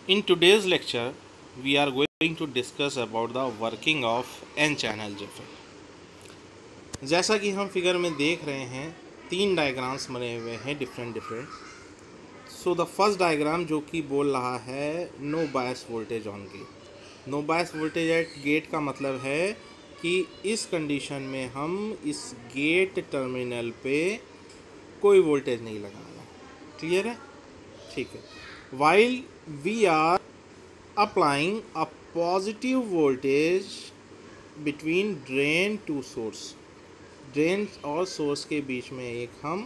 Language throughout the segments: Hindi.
In today's lecture, we are going to discuss about the working of n-channel JFET। जैसा कि हम फिगर में देख रहे हैं, तीन डायग्राम्स बने हुए हैं different. So the first diagram जो कि बोल रहा है no bias voltage on gate. No bias voltage at gate का मतलब है कि इस कंडीशन में हम इस गेट टर्मिनल पे कोई वोल्टेज नहीं लगाना। क्लियर है? ठीक है। While we are applying a positive voltage between drain to source। Drain और सोर्स के बीच में एक हम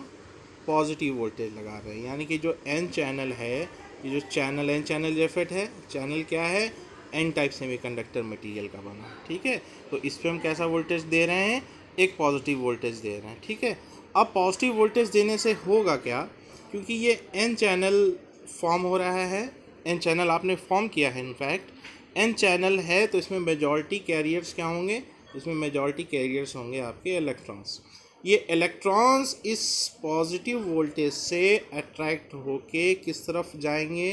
पॉजिटिव वोल्टेज लगा रहे हैं, यानी कि जो एन चैनल है, ये जो चैनल एन चैनल जेफेट है, चैनल क्या है? एन टाइप सेमीकंडक्टर मटेरियल का बना। ठीक है, तो इस पर हम कैसा वोल्टेज दे रहे हैं? एक पॉजिटिव वोल्टेज दे रहे हैं। ठीक है, अब पॉजिटिव वोल्टेज देने से होगा क्या? क्योंकि ये एन चैनल फॉर्म हो रहा है, एन चैनल आपने फॉर्म किया है, इनफैक्ट एन चैनल है, तो इसमें मेजॉरिटी कैरियर्स क्या होंगे? इसमें मेजॉरिटी कैरियर्स होंगे आपके इलेक्ट्रॉन्स। ये इलेक्ट्रॉन्स इस पॉजिटिव वोल्टेज से अट्रैक्ट होके किस तरफ जाएंगे?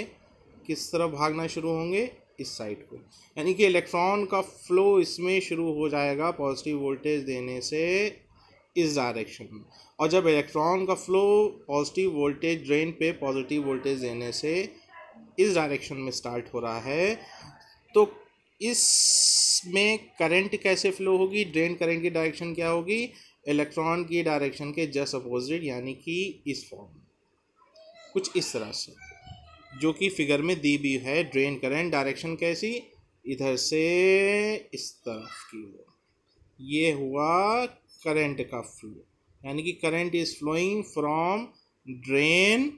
किस तरफ भागना शुरू होंगे? इस साइड को, यानी कि इलेक्ट्रॉन का फ्लो इसमें शुरू हो जाएगा पॉजिटिव वोल्टेज देने से इस डायरेक्शन में। और जब इलेक्ट्रॉन का फ्लो पॉजिटिव वोल्टेज ड्रेन पे पॉजिटिव वोल्टेज देने से इस डायरेक्शन में स्टार्ट हो रहा है, तो इसमें करंट कैसे फ्लो होगी? ड्रेन करंट की डायरेक्शन क्या होगी? इलेक्ट्रॉन की डायरेक्शन के जस्ट अपोजिट, यानी कि इस फॉर्म, कुछ इस तरह से, जो कि फिगर में दी भी है। ड्रेन करंट डायरेक्शन कैसी? इधर से इस तरफ की ओर। ये हुआ करंट का फ्लो, यानी कि current is flowing from drain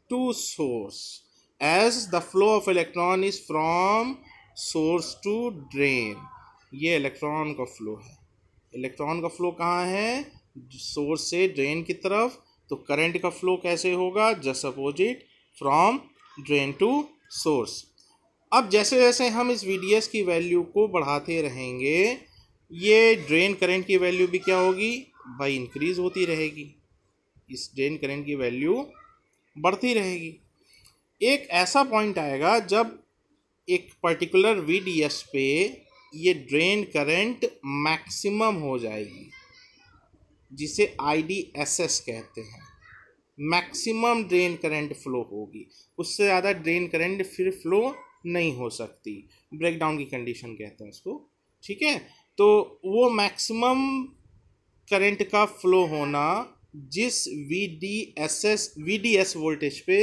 to source as the flow of electron is from source to drain. ये इलेक्ट्रॉन का फ्लो है। इलेक्ट्रॉन का फ्लो कहाँ है? सोर्स से ड्रेन की तरफ। तो करंट का फ्लो कैसे होगा? Just opposite, from drain to source. अब जैसे जैसे हम इस VDS की वैल्यू को बढ़ाते रहेंगे, ये ड्रेन करंट की वैल्यू भी क्या होगी भाई? इंक्रीज होती रहेगी। इस ड्रेन करंट की वैल्यू बढ़ती रहेगी। एक ऐसा पॉइंट आएगा जब एक पर्टिकुलर VDS पे ये ड्रेन करंट मैक्सिमम हो जाएगी, जिसे IDSS कहते हैं। मैक्सिमम ड्रेन करंट फ्लो होगी, उससे ज़्यादा ड्रेन करंट फिर फ्लो नहीं हो सकती। ब्रेकडाउन की कंडीशन कहते हैं उसको। ठीक है, तो वो मैक्सिमम करंट का फ्लो होना जिस VDS वोल्टेज पे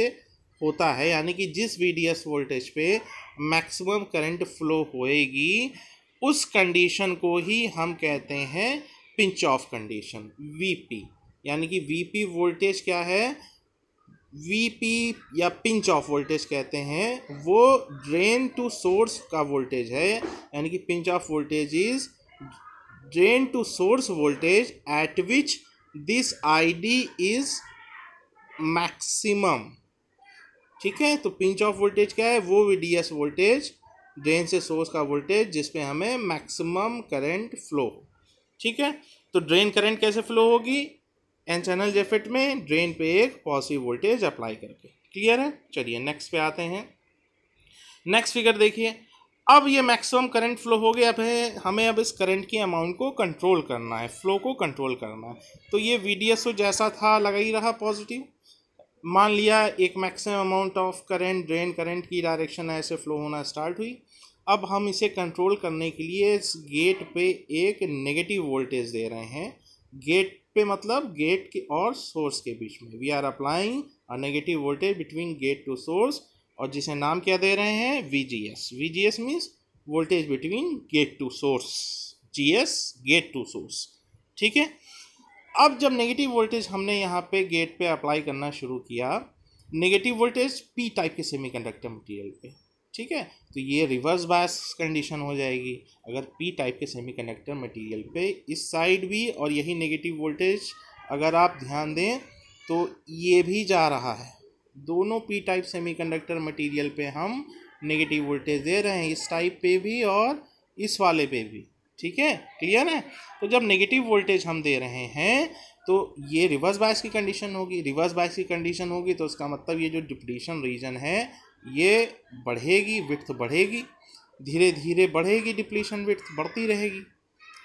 होता है, यानी कि जिस VDS वोल्टेज पे मैक्सिमम करंट फ्लो होएगी, उस कंडीशन को ही हम कहते हैं पिंच ऑफ कंडीशन, VP। यानी कि VP वोल्टेज क्या है? VP या पिंच ऑफ वोल्टेज कहते हैं, वो ड्रेन टू सोर्स का वोल्टेज है। यानी कि pinch off voltage is drain to source voltage at which this ID is maximum. ठीक है, तो पिंच ऑफ वोल्टेज क्या है? वो VDS वोल्टेज, ड्रेन से सोर्स का वोल्टेज, जिसपे हमें मैक्सिमम करंट फ्लो हो। ठीक है, तो ड्रेन करंट कैसे फ्लो होगी? एन चैनल जेफेट में ड्रेन पे एक पॉजिटिव वोल्टेज अप्लाई करके। क्लियर है? चलिए नेक्स्ट पे आते हैं। नेक्स्ट फिगर देखिए। अब ये मैक्सिमम करंट फ्लो हो गया। अब हमें इस करंट की अमाउंट को कंट्रोल करना है, फ्लो को कंट्रोल करना है। तो ये VDS जैसा था लगा ही रहा पॉजिटिव। मान लिया एक maximum amount of current drain current की डायरेक्शन ऐसे फ्लो होना स्टार्ट हुई। अब हम इसे कंट्रोल करने के लिए इस गेट पे एक नेगेटिव वोल्टेज दे रहे हैं। गेट पे मतलब गेट के और सोर्स के बीच में। We are applying a negative voltage between gate to source, और जिसे नाम क्या दे रहे हैं? VGS। VGS means voltage between gate to source, GS gate to source. ठीक है, अब जब नेगेटिव वोल्टेज हमने यहाँ पे गेट पे अप्लाई करना शुरू किया, नेगेटिव वोल्टेज P टाइप के सेमीकंडक्टर मटेरियल पे। ठीक है, तो ये रिवर्स बायस कंडीशन हो जाएगी। अगर P टाइप के सेमीकंडक्टर मटेरियल पे इस साइड भी और यही नेगेटिव वोल्टेज अगर आप ध्यान दें तो ये भी जा रहा है। दोनों P टाइप सेमीकंडक्टर मटेरियल पे हम नेगेटिव वोल्टेज दे रहे हैं, इस टाइप पे भी और इस वाले पे भी। ठीक है, क्लियर है? तो जब नेगेटिव वोल्टेज हम दे रहे हैं तो ये रिवर्स बायस की कंडीशन होगी। रिवर्स बायस की कंडीशन होगी तो उसका मतलब ये जो डिप्लीशन रीजन है ये बढ़ेगी, विड्थ बढ़ेगी, धीरे धीरे बढ़ेगी, डिप्लीशन विड्थ बढ़ती रहेगी।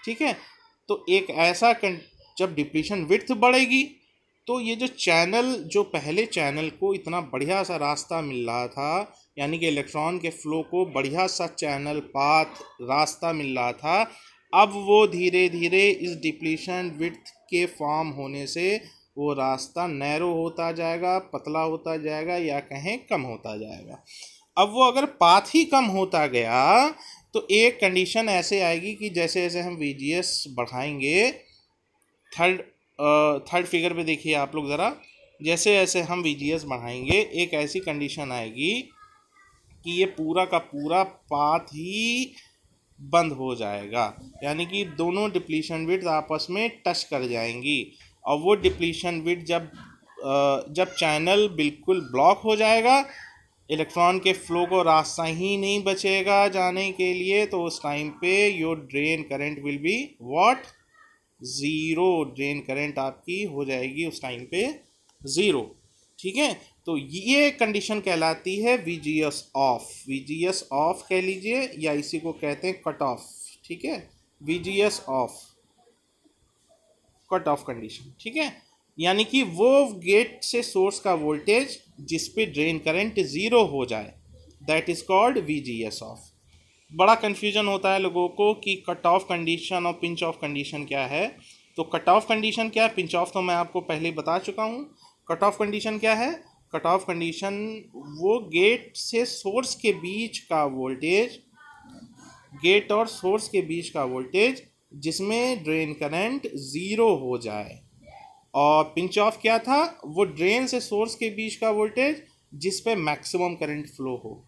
ठीक है, तो एक ऐसा जब डिप्लीशन विड्थ बढ़ेगी तो ये जो चैनल, जो पहले चैनल को इतना बढ़िया सा रास्ता मिल रहा था, यानी कि इलेक्ट्रॉन के फ्लो को बढ़िया सा चैनल पाथ रास्ता मिल रहा था, अब वो धीरे धीरे इस डिप्लीशन विड्थ के फॉर्म होने से वो रास्ता नैरो होता जाएगा, पतला होता जाएगा, या कहें कम होता जाएगा। अब वो अगर पाथ ही कम होता गया तो एक कंडीशन ऐसे आएगी कि जैसे जैसे हम VGS बढ़ाएंगे, थर्ड फिगर पे देखिए आप लोग ज़रा, जैसे जैसे हम VGS बढ़ाएंगे एक ऐसी कंडीशन आएगी कि ये पूरा का पूरा पाथ ही बंद हो जाएगा, यानी कि दोनों डिप्लीशन विड्थ आपस में टच कर जाएंगी। और वो डिप्लीशन विड्थ जब चैनल बिल्कुल ब्लॉक हो जाएगा, इलेक्ट्रॉन के फ्लो को रास्ता ही नहीं बचेगा जाने के लिए, तो उस टाइम पे your drain current will be what, zero. Drain current आपकी हो जाएगी उस टाइम पे ज़ीरो। ठीक है, तो ये कंडीशन कहलाती है VGS ऑफ। VGS ऑफ कह लीजिए, या इसी को कहते हैं कट ऑफ। ठीक है, VGS of, cut off condition. ठीक है, यानी कि वो गेट से सोर्स का वोल्टेज जिस पे ड्रेन करंट ज़ीरो हो जाए, that is called VGS of. बड़ा कन्फ्यूजन होता है लोगों को कि कट ऑफ कंडीशन और पिंच ऑफ कंडीशन क्या है। तो कट ऑफ कंडीशन क्या है, पिंच ऑफ तो मैं आपको पहले बता चुका हूँ। कट ऑफ कंडीशन क्या है? कट ऑफ कंडीशन वो गेट से सोर्स के बीच का वोल्टेज, गेट और सोर्स के बीच का वोल्टेज जिसमें ड्रेन करंट ज़ीरो हो जाए। और पिंच ऑफ क्या था? वो ड्रेन से सोर्स के बीच का वोल्टेज जिस पे मैक्सिमम करंट फ्लो हो।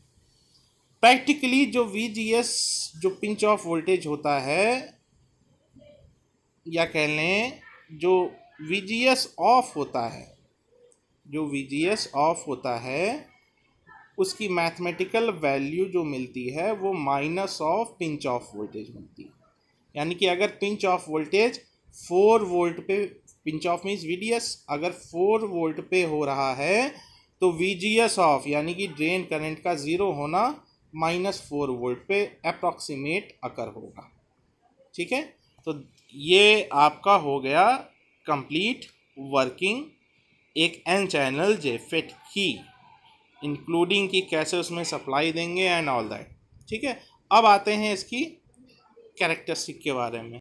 प्रैक्टिकली जो VGS, जो पिंच ऑफ वोल्टेज होता है, या कह लें जो VGS ऑफ होता है, जो VGS ऑफ होता है उसकी मैथमेटिकल वैल्यू जो मिलती है वो minus of pinch off voltage मिलती है। यानी कि अगर पिंच ऑफ वोल्टेज 4 वोल्ट पे, पिंच ऑफ मीन्स VDS, अगर 4 वोल्ट पे हो रहा है तो VGS ऑफ यानी कि ड्रेन करंट का ज़ीरो होना -4 वोल्ट पे अप्रॉक्सीमेट अकर होगा। ठीक है, तो ये आपका हो गया कंप्लीट वर्किंग एक N चैनल जेफेट की, इंक्लूडिंग कि कैसे उसमें सप्लाई देंगे एंड ऑल दैट। ठीक है, अब आते हैं इसकी कैरेक्टरिस्टिक के बारे में।